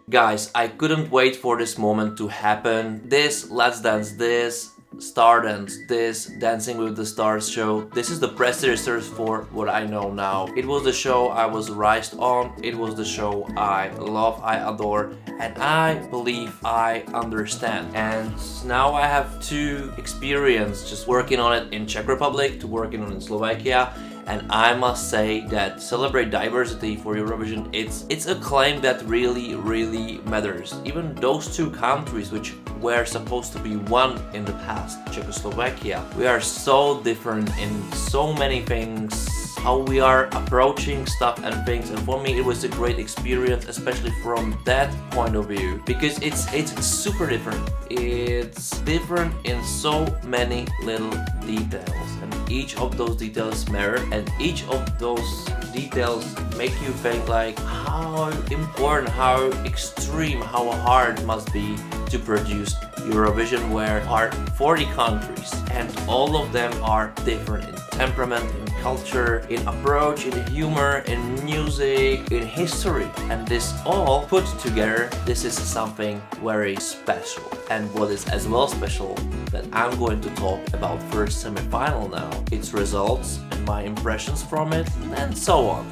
Guys, I couldn't wait for this moment to happen. This Let's Dance, this Stardance, this Dancing with the Stars show. This is the predecessors for what I know now. It was the show I was raised on. It was the show I love, I adore, and I believe I understand. And now I have to experience just working on it in Czech Republic to working on it in Slovakia. And I must say that celebrate diversity for Eurovision, it's a claim that really matters. Even those two countries which were supposed to be one in the past, Czechoslovakia, we are so different in so many things, how we are approaching stuff and things, and for me it was a great experience, especially from that point of view, because it's super different. It's different in so many little details, and each of those details matter, and each of those details make you think like how important, how extreme, how hard it must be to produce Eurovision, where are 40 countries and all of them are different in temperament, in culture, in approach, in humor, in music, in history, and this all put together, this is something very special. And what is as well special, that I'm going to talk about first semi-final now, its results and my impressions from it, and so on.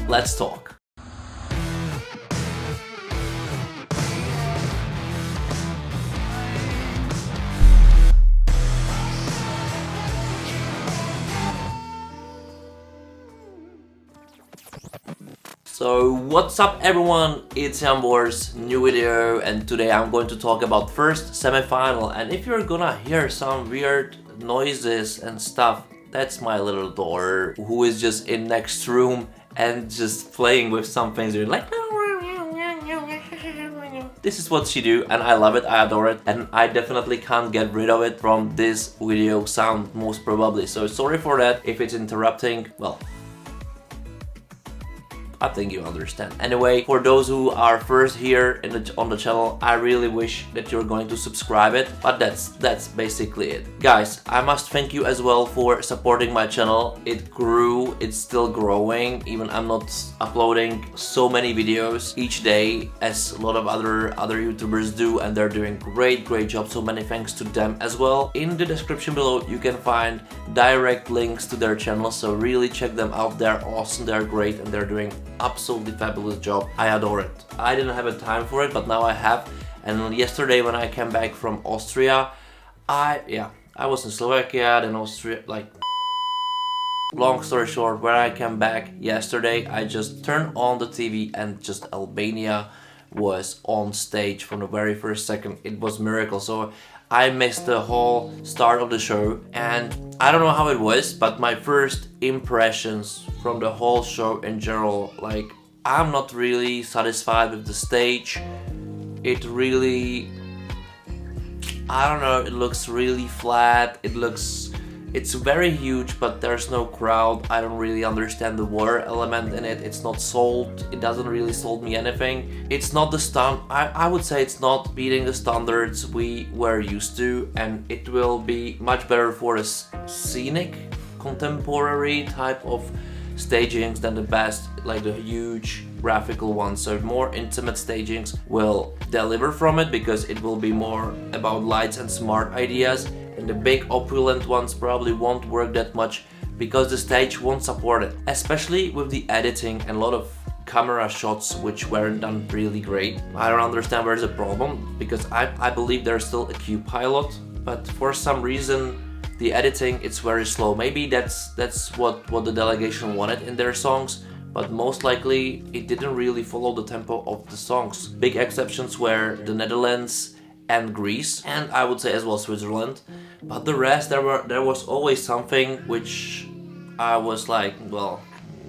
Let's talk. So what's up everyone, it's Jambors, new video, and today I'm going to talk about first semi-final. And if you're gonna hear some weird noises and stuff, that's my little daughter who is just in next room and just playing with some things, doing like this is what she do, and I love it, I adore it, and I definitely can't get rid of it from this video sound most probably. So sorry for that if it's interrupting, well, I think you understand. Anyway, for those who are first here on the channel, I really wish that you're going to subscribe it, but that's basically it. Guys, I must thank you as well for supporting my channel. It grew, it's still growing, even I'm not uploading so many videos each day as a lot of other YouTubers do, and they're doing great job, so many thanks to them as well. In the description below you can find direct links to their channel, so really check them out, they're awesome, they're great, and they're doing absolutely fabulous job. I adore it. I didn't have a time for it, but now I have. And yesterday when I came back from Austria, I was in Slovakia, then Austria, like, long story short, when I came back yesterday, I just turned on the TV and just Albania was on stage from the very first second. It was a miracle. So I missed the whole start of the show, and I don't know how it was, but my first impressions from the whole show in general, like, I'm not really satisfied with the stage. It really, I don't know, it looks really flat, it's very huge, but there's no crowd. I don't really understand the water element in it. It's not sold. It doesn't really sold me anything. It's not the I would say it's not beating the standards we were used to, and it will be much better for a scenic, contemporary type of stagings than the best, like the huge graphical ones. So more intimate stagings will deliver from it, because it will be more about lights and smart ideas. And the big opulent ones probably won't work that much because the stage won't support it, especially with the editing and a lot of camera shots which weren't done really great. I don't understand where's the problem, because I believe there's still a Q pilot, but for some reason the editing, it's very slow. Maybe that's what the delegation wanted in their songs, but most likely it didn't really follow the tempo of the songs. Big exceptions were the Netherlands and Greece, and I would say as well Switzerland, but the rest there was always something which I was like, well,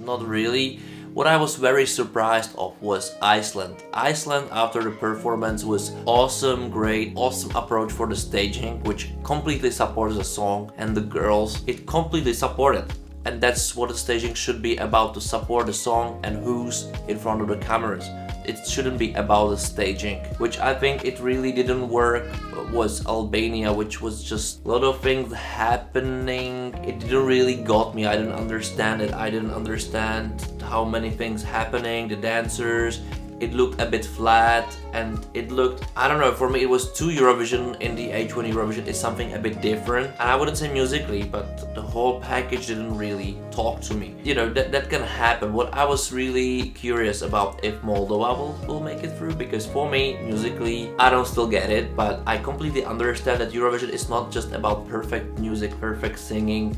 not really. What I was very surprised of was Iceland. Iceland after the performance was awesome, great, awesome approach for the staging, which completely supports the song, and the girls, it completely supported. And that's what the staging should be about, to support the song and who's in front of the cameras. It shouldn't be about the staging, which I think it really didn't work. Was Albania, which was just a lot of things happening. It didn't really got me. I didn't understand it. I didn't understand how many things happening, the dancers. it looked a bit flat, and it looked, I don't know, for me it was too Eurovision in the age when Eurovision is something a bit different. And I wouldn't say musically, but the whole package didn't really talk to me. You know, that can happen. What I was really curious about if Moldova will make it through, because for me, musically, I don't still get it, but I completely understand that Eurovision is not just about perfect music, perfect singing,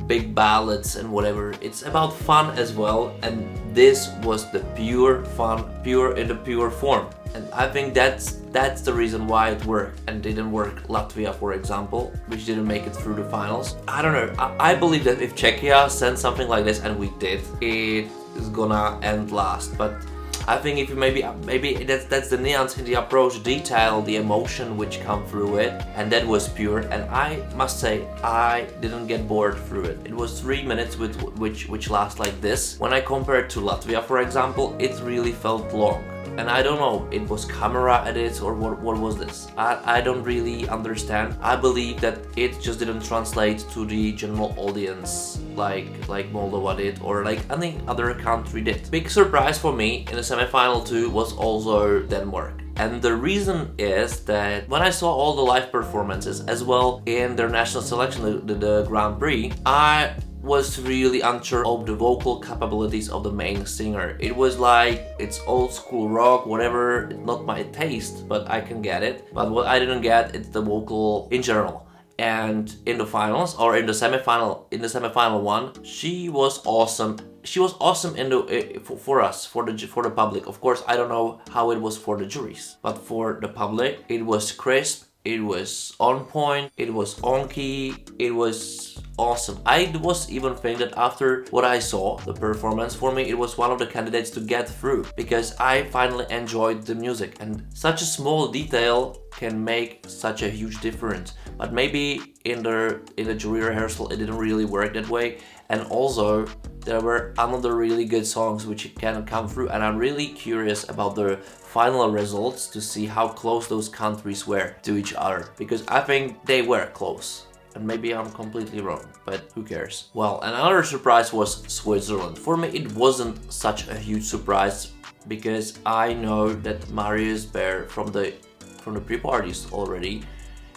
big ballads and whatever. It's about fun as well, and this was the pure fun, pure in the pure form. And I think that's the reason why it worked and didn't work Latvia, for example, which didn't make it through the finals. I don't know. I believe that if Czechia sent something like this, and we did, it is gonna end last. But I think if you maybe that's the nuance in the approach, detail, the emotion which come through it, and that was pure. And I must say, I didn't get bored through it. It was 3 minutes with which last like this. When I compare it to Latvia, for example, it really felt long. And I don't know, it was camera edits or what was this? I don't really understand. I believe that it just didn't translate to the general audience like Moldova did, or like any other country did. Big surprise for me in the semi-final too was also Denmark. And the reason is that when I saw all the live performances as well in their national selection, the Grand Prix, I was really unsure of the vocal capabilities of the main singer. It was like, it's old school rock, whatever, not my taste, but I can get it. But what I didn't get is the vocal in general. And in the finals, or in the semi-final one, she was awesome. She was awesome in the for us, for the public. Of course, I don't know how it was for the juries, but for the public, it was crisp. It was on point, it was on key, it was awesome. I was even thinking that after what I saw, the performance, for me it was one of the candidates to get through, because I finally enjoyed the music, and such a small detail can make such a huge difference. But maybe in the jury rehearsal it didn't really work that way, and also there were another really good songs which can come through, and I'm really curious about the final results to see how close those countries were to each other, because I think they were close. And maybe I'm completely wrong, but who cares? Well, another surprise was Switzerland. For me, it wasn't such a huge surprise, because I know that Marius Bear from the pre-parties already,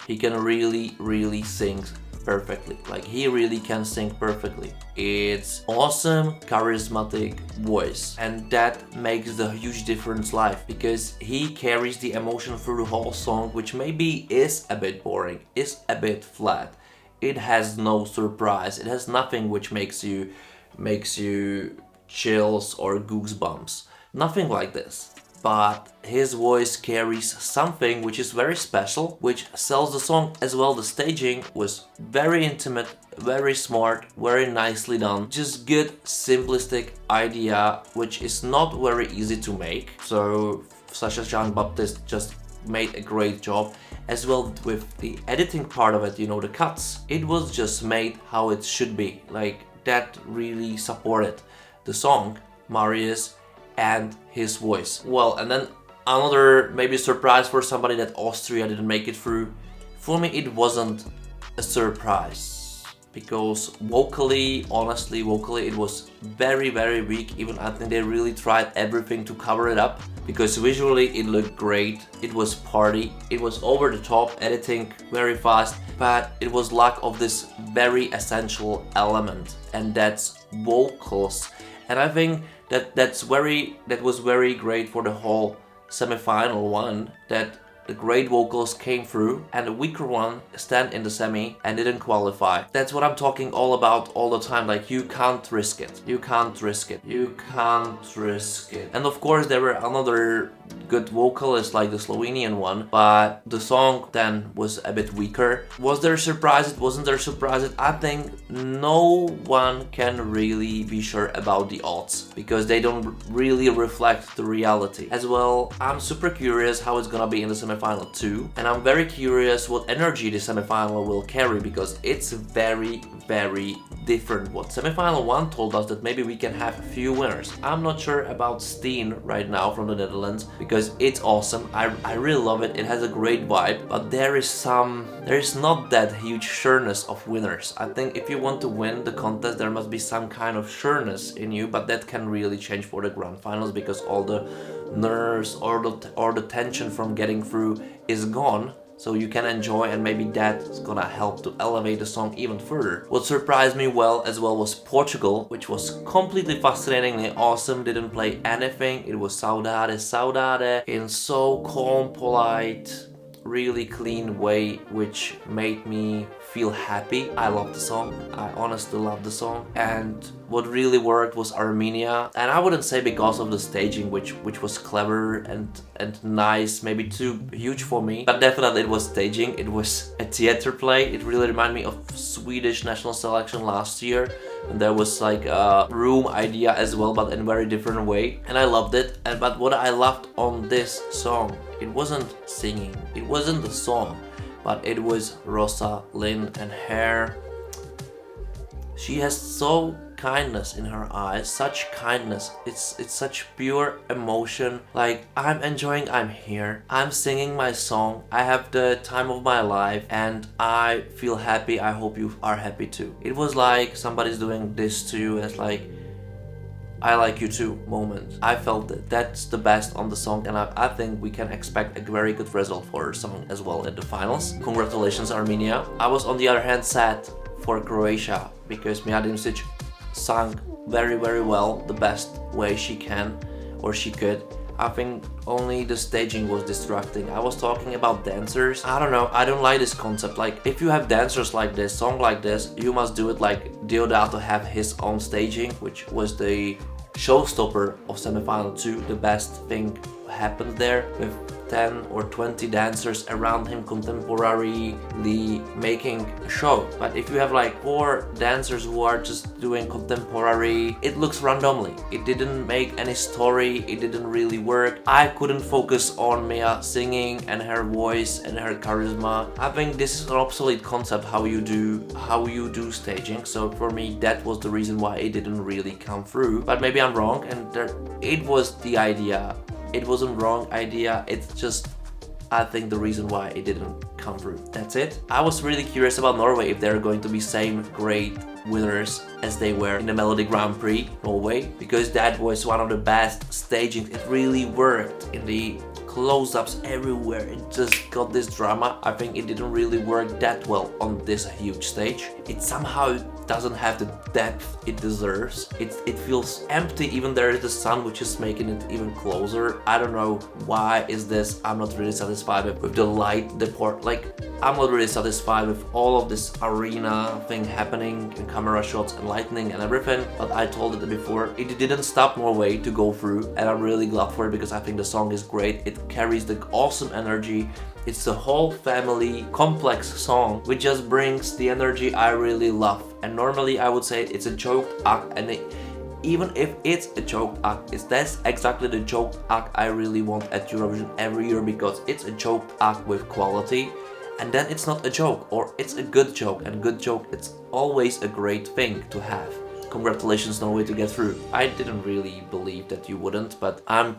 he can really sing perfectly. Like, he really can sing perfectly. It's awesome, charismatic voice, and that makes the huge difference live, because he carries the emotion through the whole song, which maybe is a bit boring, is a bit flat. It has no surprise. It has nothing which makes you chills or goosebumps. Nothing like this. But his voice carries something which is very special, which sells the song as well. The staging was very intimate, very smart, very nicely done. Just good, simplistic idea, which is not very easy to make. So, such as Jean-Baptiste just made a great job. As well with the editing part of it, you know, the cuts. It was just made how it should be. Like, that really supported the song, Marius, and his voice. Well, and then another maybe surprise for somebody, that Austria didn't make it through. For me, it wasn't a surprise, because vocally, honestly, it was very weak. Even I think they really tried everything to cover it up, because visually it looked great. It was party, it was over the top, editing very fast, but it was lack of this very essential element, and that's vocals. And I think that was very great for the whole semi-final one, that the great vocals came through and the weaker one stand in the semi and didn't qualify. That's what I'm talking all about all the time. Like, you can't risk it. You can't risk it. You can't risk it. And of course there were another good vocalist like the Slovenian one, but the song then was a bit weaker. Was there surprises? Wasn't there surprises? I think no one can really be sure about the odds, because they don't really reflect the reality. As well, I'm super curious how it's gonna be in the semi-final too, and I'm very curious what energy the semi-final will carry, because it's very different. What semifinal 1 told us that maybe we can have a few winners. I'm not sure about Steen right now from the Netherlands because it's awesome. I really love it. It has a great vibe, but there is not that huge sureness of winners. I think if you want to win the contest, there must be some kind of sureness in you, but that can really change for the grand finals because all the nerves or the tension from getting through is gone. So you can enjoy, and maybe that's gonna help to elevate the song even further. What surprised me as well was Portugal, which was completely fascinatingly awesome. Didn't play anything. It was Saudade, Saudade in so calm, polite, really clean way, which made me feel happy. I love the song. I honestly love the song. And what really worked was Armenia, and I wouldn't say because of the staging, which was clever and nice, maybe too huge for me, but definitely it was staging. It was a theater play. It really reminded me of Swedish national selection last year, and there was like a room idea as well, but in a very different way, and I loved it. But what I loved on this song, it wasn't singing, it wasn't the song, but it was Rosalind and her. She has so kindness in her eyes, such kindness. It's such pure emotion. Like, I'm enjoying, I'm here, I'm singing my song, I have the time of my life, and I feel happy. I hope you are happy too. It was like somebody's doing this to you, and it's like, I like you too moment. I felt it. That's the best on the song, and I think we can expect a very good result for her song as well in the finals. Congratulations, Armenia. I was on the other hand sad for Croatia because Mia Dimsic sang very well, the best way she can or she could. I think only the staging was distracting. I was talking about dancers. I don't know, I don't like this concept. Like, if you have dancers like this, song like this, you must do it like Deodato have his own staging, which was the showstopper of semifinal 2. The best thing happened there with 10 or 20 dancers around him contemporarily making a show. But if you have like 4 dancers who are just doing contemporary, it looks randomly. It didn't make any story, it didn't really work. I couldn't focus on Mia singing and her voice and her charisma. I think this is an obsolete concept how you do staging. So for me, that was the reason why it didn't really come through. But maybe I'm wrong, and it was the idea. It wasn't wrong idea, it's just, I think, the reason why it didn't come through. That's it. I was really curious about Norway, if they're going to be same great winners as they were in the Melody Grand Prix Norway, because that was one of the best stagings. It really worked in the close-ups everywhere. It just got this drama. I think it didn't really work that well on this huge stage. It somehow doesn't have the depth it deserves. It feels empty. Even there is the sun, which is making it even closer. I don't know why is this. I'm not really satisfied with the light deport. Like, I'm not really satisfied with all of this arena thing happening and camera shots and lightning and everything. But I told it before, it didn't stop Norway to go through, and I'm really glad for it because I think the song is great. It carries the awesome energy. It's the whole family complex song which just brings the energy I really love. And normally I would say it's a choked act, and even if it's a choked act, that's exactly the choked act I really want at Eurovision every year, because it's a choked act with quality, and then it's not a joke, or it's a good joke, and good joke, it's always a great thing to have. Congratulations, Norway, to get through. I didn't really believe that you wouldn't, but I'm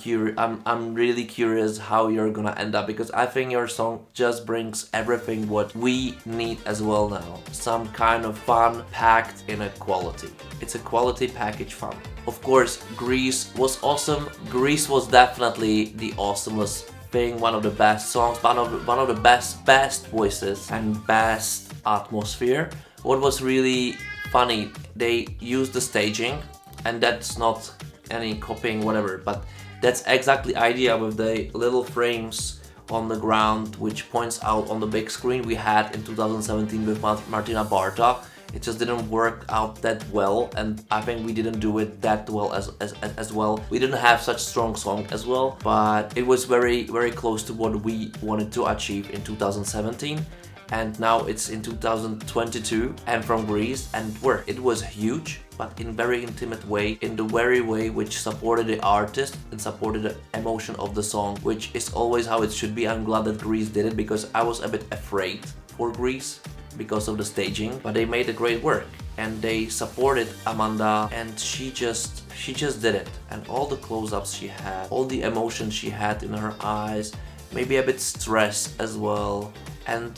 really curious how you're gonna end up, because I think your song just brings everything what we need as well now. Some kind of fun packed in a quality. It's a quality package fun. Of course, Greece was awesome. Greece was definitely the awesomest thing, one of the best songs, one of the best voices and best atmosphere. What was really funny, they used the staging, and that's not any copying whatever, but that's exactly idea with the little frames on the ground which points out on the big screen we had in 2017 with Martina Barta. It just didn't work out that well, and I think we didn't do it that well as well. We didn't have such strong song as well, but it was very close to what we wanted to achieve in 2017. And now it's in 2022 and from Greece, and it was huge, but in very intimate way, in the very way which supported the artist and supported the emotion of the song, which is always how it should be. I'm glad that Greece did it, because I was a bit afraid for Greece because of the staging, but they made a great work. and they supported Amanda, and she just did it. And all the close-ups she had, all the emotion she had in her eyes, maybe a bit stress as well, and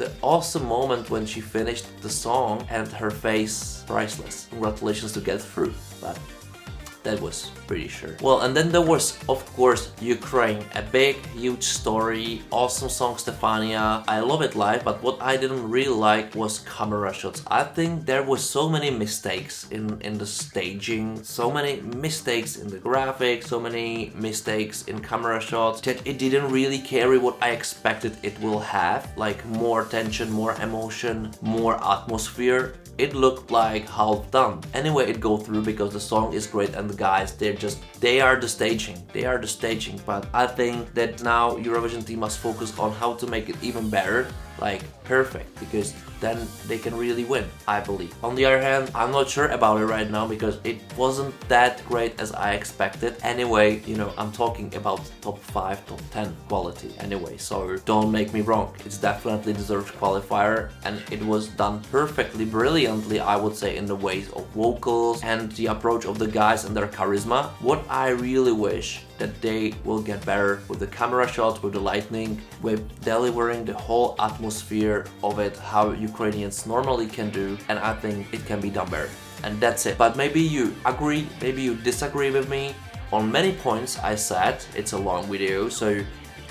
the awesome moment when she finished the song and her face, priceless. Congratulations to get through, but that was pretty sure. Well, and then there was, of course, Ukraine. A big, huge story, awesome song Stefania. I love it live, but what I didn't really like was camera shots. I think there was so many mistakes in the staging, so many mistakes in the graphics, so many mistakes in camera shots that it didn't really carry what I expected it will have. Like more tension, more emotion, more atmosphere. It looked like half done. Anyway, it go through because the song is great and the guys, they are the staging. But I think that now Eurovision team must focus on how to make it even better, like perfect, because then they can really win, I believe. On the other hand, I'm not sure about it right now because it wasn't that great as I expected. Anyway, you know, I'm talking about top 5, top 10 quality anyway, so don't make me wrong. It's definitely deserved qualifier and it was done perfectly, brilliantly, I would say, in the ways of vocals and the approach of the guys and their charisma. What I really wish that they will get better with the camera shots, with the lighting, with delivering the whole atmosphere of it, how Ukrainians normally can do, and I think it can be done better. And that's it. But maybe you agree, maybe you disagree with me on many points I said. It's a long video, so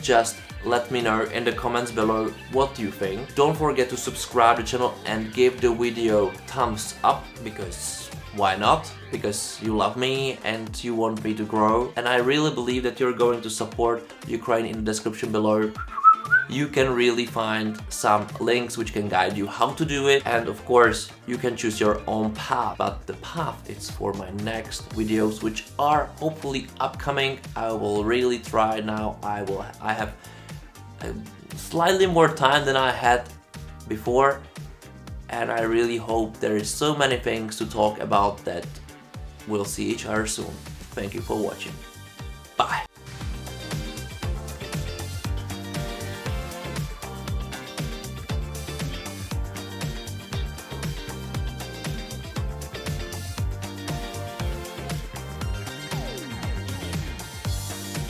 just let me know in the comments below what you think. Don't forget to subscribe to the channel and give the video thumbs up, because why not? Because you love me and you want me to grow, and I really believe that you're going to support Ukraine. In the description below you can really find some links which can guide you how to do it, and of course you can choose your own path, but the path is for my next videos which are hopefully upcoming. I will really try now. I have slightly more time than I had before, and I really hope there is so many things to talk about that we'll see each other soon. Thank you for watching.